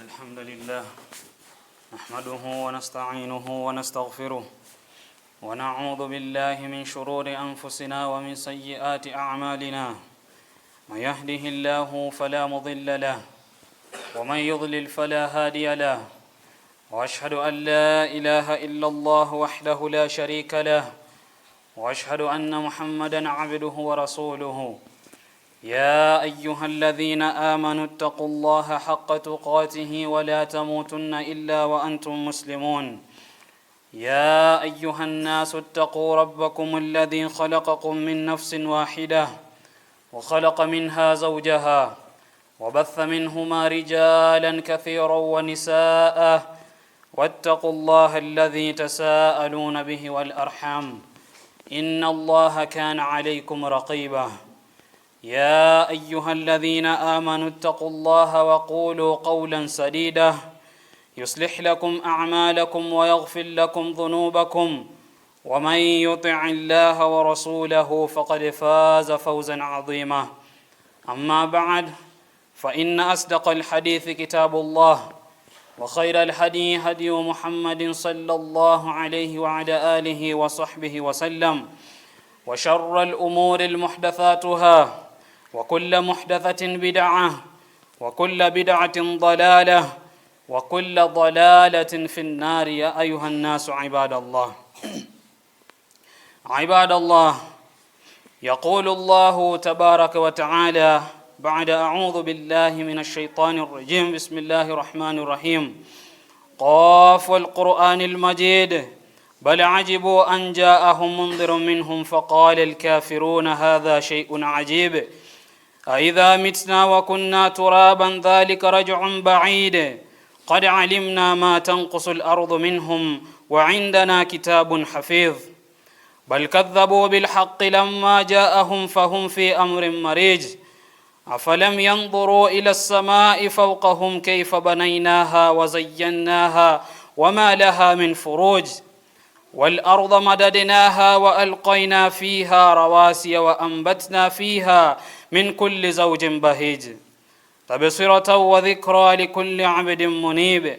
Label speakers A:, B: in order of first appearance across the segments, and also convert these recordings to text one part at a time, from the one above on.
A: الحمد لله نحمده ونستعينه ونستغفره ونعوذ بالله من شرور أنفسنا ومن سيئات أعمالنا. من يهده الله فلا مضل له ومن يضلل فلا هادي له. وأشهد أن لا إله إلا الله وحده لا شريك له وأشهد أن محمدًا عبده ورسوله. يا أيها الذين آمنوا اتقوا الله حق تقاته ولا تموتن إلا وأنتم مسلمون. يا أيها الناس اتقوا ربكم الذي خلقكم من نفس واحدة وخلق منها زوجها وبث منهما رجالا كثيرا ونساء واتقوا الله الذي تساءلون به والأرحام إن الله كان عليكم رقيبا. يا أيها الذين آمنوا اتقوا الله وقولوا قولا سديدا يصلح لكم أعمالكم ويغفر لكم ذنوبكم ومن يطع الله ورسوله فقد فاز فوزا عظيما. أما بعد فإن أصدق الحديث كتاب الله وخير الهدي هدي محمد صلى الله عليه وعلى آله وصحبه وسلم وشر الأمور المحدثاتها وكل محدثة بدعة وكل بدعة ضلالة وكل ضلالة في النار. يا أيها الناس عباد الله عباد الله، يقول الله تبارك وتعالى بعد أعوذ بالله من الشيطان الرجيم بسم الله الرحمن الرحيم قاف والقرآن المجيد بل عجبوا أن جاءهم منذر منهم فقال الكافرون هذا شيء عجيب أإذا متنا وكنا ترابا ذلك رجع بعيد قد علمنا ما تنقص الأرض منهم وعندنا كتاب حفيظ بل كذبوا بالحق لما جاءهم فهم في أمر مريج أفلم ينظروا إلى السماء فوقهم كيف بنيناها وزيناها وما لها من فروج والأرض مددناها وألقينا فيها رواسي وأنبتنا فيها من كل زوج بهيج تبصرة وذكرى لكل عبد منيب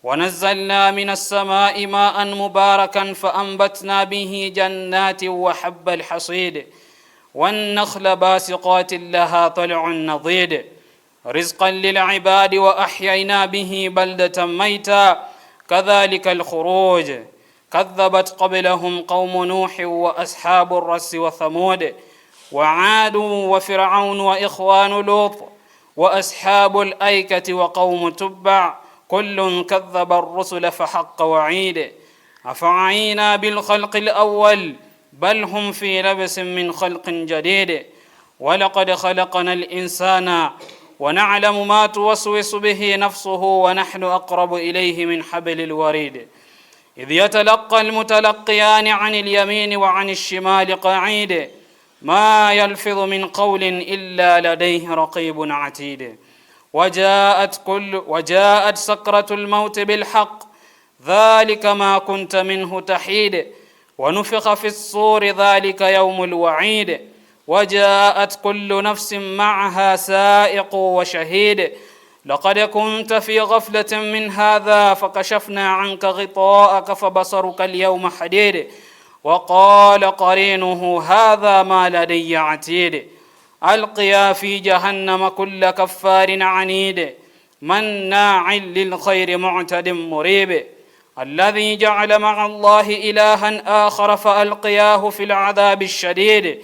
A: ونزلنا من السماء ماء مباركا فأنبتنا به جنات وحب الحصيد والنخل باسقات لها طلع نضيد رزقا للعباد وأحيينا به بلدة ميتا كذلك الخروج كذبت قبلهم قوم نوح وأصحاب الرس وثمود وعاد وفرعون وإخوان لوط وأصحاب الأيكة وقوم تبع كل كذب الرسل فحق وعيد أفعينا بالخلق الأول بل هم في لبس من خلق جديد ولقد خلقنا الإنسان ونعلم ما توسوس به نفسه ونحن أقرب إليه من حبل الوريد إذ يتلقى المتلقيان عن اليمين وعن الشمال قعيد ما يلفظ من قول إلا لديه رقيب عتيد وجاءت سكرة الموت بالحق ذلك ما كنت منه تحيد ونفخ في الصور ذلك يوم الوعيد وجاءت كل نفس معها سائق وشهيد لقد كنت في غفلة من هذا فكشفنا عنك غطاءك فبصرك اليوم حديد وقال قرينه هذا ما لدي عتيد ألقيا في جهنم كل كفار عنيد مناع للخير معتد مريب الذي جعل مع الله إلها آخر فألقياه في العذاب الشديد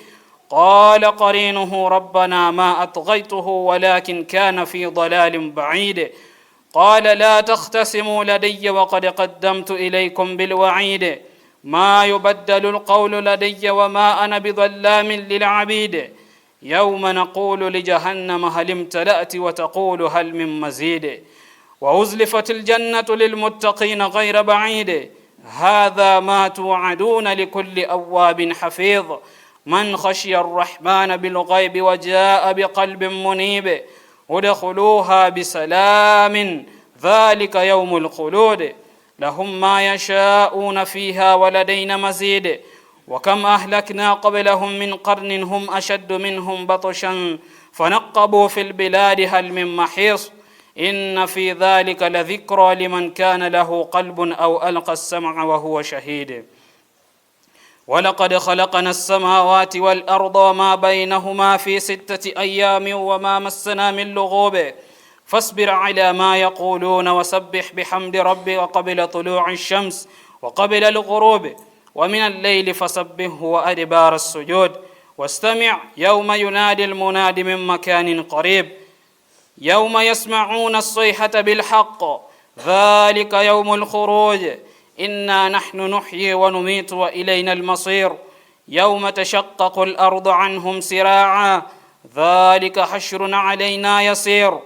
A: قال قرينه ربنا ما أطغيته ولكن كان في ضلال بعيد قال لا تختصموا لدي وقد قدمت إليكم بالوعيد ما يبدل القول لدي وما أنا بظلام للعبيد يوم نقول لجهنم هل امتلأت وتقول هل من مزيد وأزلفت الجنة للمتقين غير بعيد هذا ما توعدون لكل أواب حفيظ من خشي الرحمن بالغيب وجاء بقلب منيب ادخلوها بسلام ذلك يوم الخلود لهم ما يشاءون فيها ولدينا مزيد وكم أهلكنا قبلهم من قرن هم أشد منهم بطشا فنقبوا في البلاد هل من محيص إن في ذلك لذكرى لمن كان له قلب أو ألقى السمع وهو شهيد ولقد خلقنا السماوات والأرض وما بينهما في 6 أيام وما مسنا من لغوب فاصبر على ما يقولون وسبح بحمد ربك قبل طلوع الشمس وقبل الغروب ومن الليل فسبحه وأدبار السجود واستمع يوم ينادي المناد من مكان قريب يوم يسمعون الصيحة بالحق ذلك يوم الخروج إنا نحن نحيي ونميت وإلينا المصير يوم تشقق الأرض عنهم سراعا ذلك حشر علينا يسير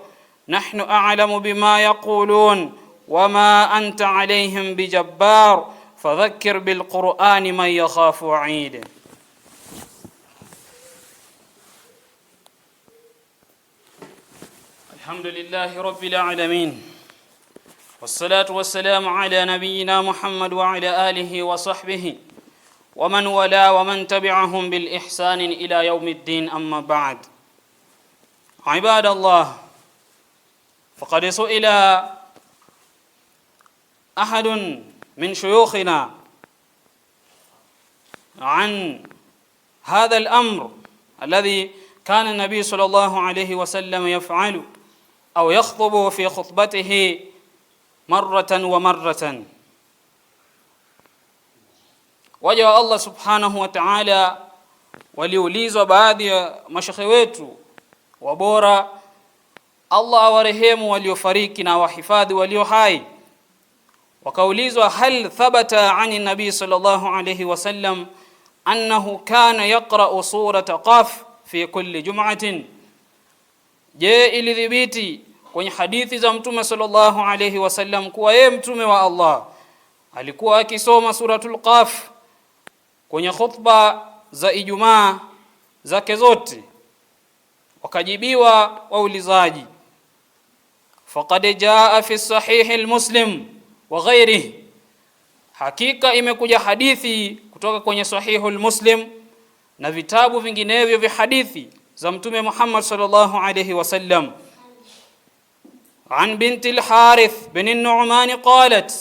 A: نحن أعلم بما يقولون وما أنت عليهم بجبار فذكر بالقرآن من يخاف وعيد. الحمد لله رب العالمين والصلاة والسلام على نبينا محمد وعلى آله وصحبه ومن ولا ومن تبعهم بالإحسان إلى يوم الدين. أما بعد، عباد الله، فقد سئل أحد من شيوخنا عن هذا الأمر الذي كان النبي صلى الله عليه وسلم يفعل أو يخطب في خطبته مرة ومرة. Waja wa Allah subhanahu wa ta'ala waliulizwa baadhi ya mashekhe wetu wabora, Allah awarehemu waliofariki na wahifadhi walio hai, wakaulizwa hal thabata ani nabii sallallahu alayhi wasallam annahu kana yaqra'u surata Qaf fi kulli jum'atin, je, ilidhibiti kwenye hadithi za mtume sallallahu alayhi wasallam kuwa yeye mtume wa Allah alikuwa akisoma suratul Qaf kwenye khutba za Ijumaa zake zote? Wakajibiwa waulizaji, faqad jaa fi sahih al-Muslim wa ghairihi, hakika imekuja hadithi kutoka kwenye sahihul Muslim na vitabu vinginevyo vya hadithi za mtume Muhammad sallallahu alayhi wasallam, an binti al-Harith bin an-Nu'man qalat,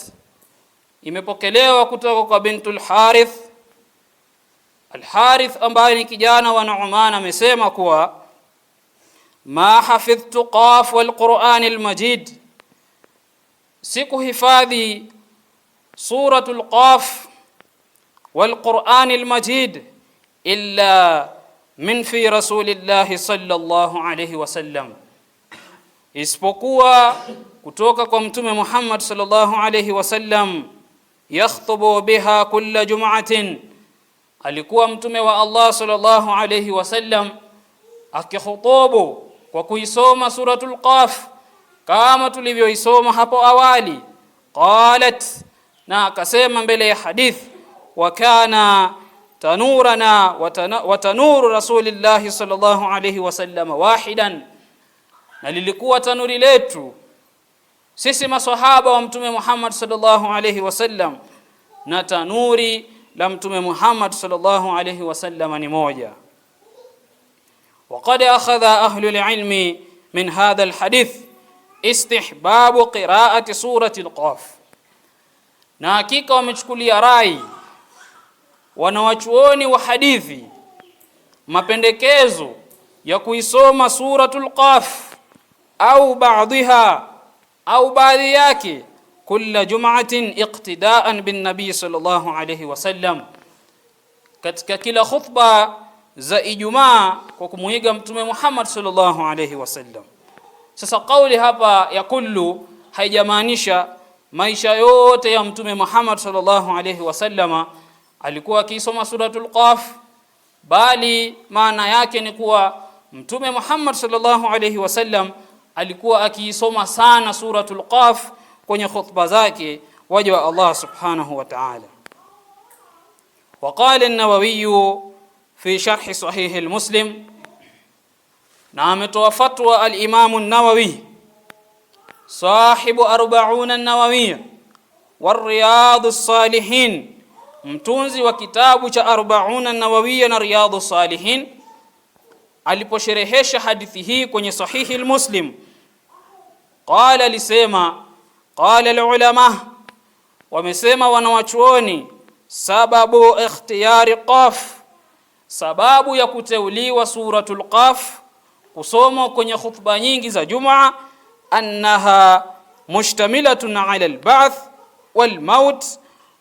A: imepokelewa kutoka kwa bintul Harith. Al-Harith ambaye ni kijana wa Nu'man amesema kuwa ma hafidhtu Qaf wal Qur'an al-Majid, sikuhifadhi suratul Qaf wal Qur'an al-Majid illa min fi rasulillahi sallallahu alayhi wasallam, isipokuwa kutoka kwa mtume Muhammad sallallahu alayhi wasallam, yakhtubu biha kulla jum'atin, alikuwa mtume wa Allah sallallahu alayhi wasallam akikhutubu kwa kuisoma suratul Qaf kama tulivyoisoma hapo awali. Qalat, na akasema mbele ya hadith, wa kana tanurana wa tanuru rasulillahi sallallahu alayhi wasallam wahidan, na lilikuwa tanuri letu sisi maswahaba wa mtume Muhammad sallallahu alayhi wasallam na tanuri la mtume Muhammad sallallahu alayhi wasallam ni moja. وقد أخذ أهل العلم من هذا الحديث استحباب قراءة سورة القاف, na hakika wamechukulia rai wanawachuoni wa hadithi mapendekezo ya kuisoma suratul Qaf au baadhiha au baadhi yake kulla jum'atin iqtidaan bin nabii sallallahu alayhi wasallam, katika kila khutba za Ijumaa kwa kumuiga mtume Muhammad sallallahu alayhi wasallam. Sasa kauli hapa ya kullu haijamaanisha maisha yote ya mtume Muhammad sallallahu alayhi wasallama alikuwa akisoma suratul Qaf, bali maana yake ni kuwa mtume Muhammad sallallahu alayhi wasallam alikuwa akiisoma sana suratul Qaf kwenye khutba zake waja wa Allah subhanahu wa ta'ala. وقال النووي في شرح صحيح المسلم, na ametoa fatwa al-Imam an-Nawawi sahibu 40 an-Nawawiyya war-Riyad as-Salihin, mtunzi wa kitabu cha 40 an-Nawawiyya na Riyad as-Salihin, aliposherehesha hadithi hii kwenye sahihi al-Muslim, Qala lisema, qala alulama, wamesema wanawachuoni, sababu ikhtiyari Qaf, sababu ya kuteuliwa suratul Qaf kusomwa kwenye khutba nyingi za Jumaa, annaha mushtamilatun ala alba'th walmaut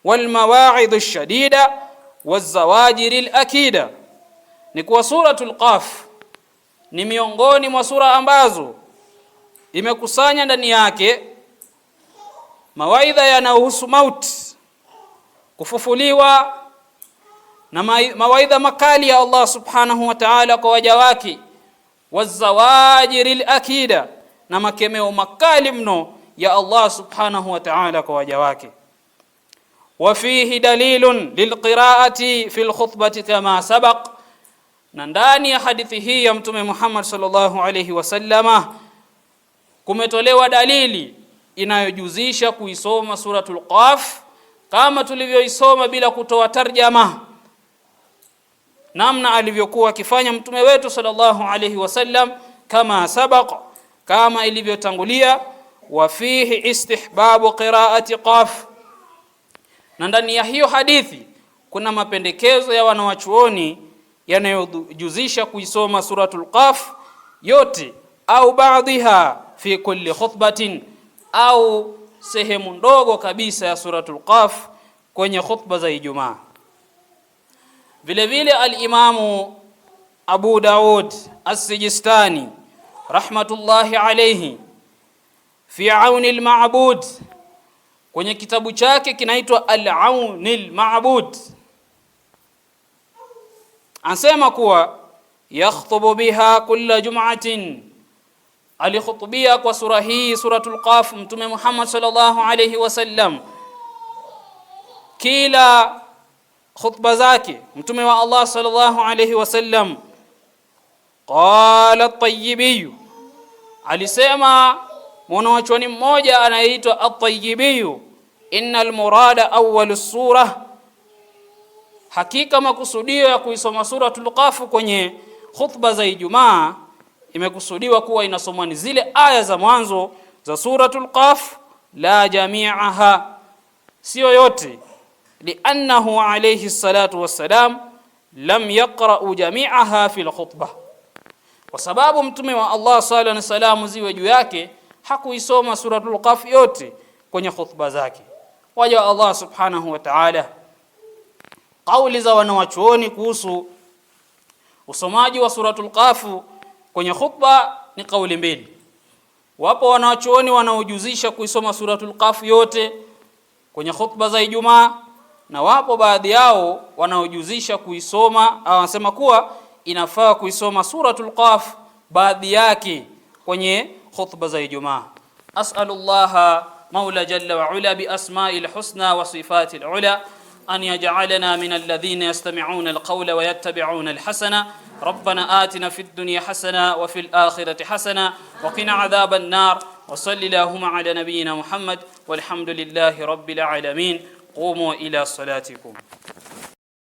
A: walmawa'idh ash-shadida wazawajir al-akida, ni kuwa suratul Qaf ni miongoni mwa sura ambazo imekusanya ndani yake mawaidha yanayohusu mauti, kufufuliwa, na mawaidha makali ya Allah subhanahu wa ta'ala kwa waja wake, wazawajiril akida, na makemeo makali mno ya Allah subhanahu wa ta'ala kwa waja wake. Wa fihi dalilun lilqira'ati fil khutbati kama sabaq, na ndani ya hadithi hii ya Mtume Muhammad sallallahu alayhi wasallama kumetolewa dalili inayojuzisha kuisoma suratul Qaf kama tulivyoisoma bila kutoa tarjama, namna alivyokuwa akifanya mtume wetu sallallahu alayhi wasallam, kama sabaq, kama ilivyotangulia. Wa fihi istihbabu qira'ati Qaf, na ndani ya hiyo hadithi kuna mapendekezo ya wanawachuoni yanayojuzisha kuisoma suratul Qaf yote au baadhiha fi kulli khutbatin, au sehemu ndogo kabisa ya suratul Qaf kwenye khutba za Ijumaa. Vile vile al-Imamu Abu Daud as-Sijistani rahmatullahi alayhi fi Auni al-Ma'bud, kwenye kitabu chake kinaitwa Al-Auni al-Ma'bud, anasema kuwa yakhutubu biha kulla jum'atin, alikhutubia kwa sura hii suratul Qaf Mtume Muhammad sallallahu alayhi wasallam kila khutba zake Mtume wa Allah sallallahu alayhi wasallam. Qala at-Tayyibi, alisema mwanachuoni mmoja anaitwa at-Tayyibi, innal murada awwal as-surah, hakika makusudio ya kuisoma suratul Qaf kwenye khutba za Ijumaa imekusudiwa kuwa inasomwa ni zile aya za mwanzo za suratul Qaf, la jami'aha, sio yote, li'annahu alayhi salatu wassalam lam yaqra'u jami'aha fi al-khutbah, kwa sababu mtume wa Allah sallallahu alayhi wasallam ziwe juu yake hakuisoma suratul Qaf yote kwenye khutba zake. Waja Allah subhanahu wa ta'ala, kauli za wanawachuoni kuhusu usomaji wa suratul Qaf kwenye khutba ni kauli mbili. Wapo wanawachuoni wanaojuzisha kuisoma suratul Qaf yote kwenye khutba za Ijumaa, na wapo baadhi yao wanaojuzisha kuisoma, au wanasema kuwa inafaa kuisoma suratul Qaf baadhi yake kwenye khutba za Ijumaa. As'alullaha Maula jalla wa ula bi asma'il husna wa sifatil ula an yaj'alana min alladhina yastami'una alqawla wa yattabi'una alhasana. ربنا آتنا في الدنيا حسنة وفي الآخرة حسنة وقنا عذاب النار. وصل اللهم على نبينا محمد والحمد لله رب العالمين. قوموا إلى صلاتكم.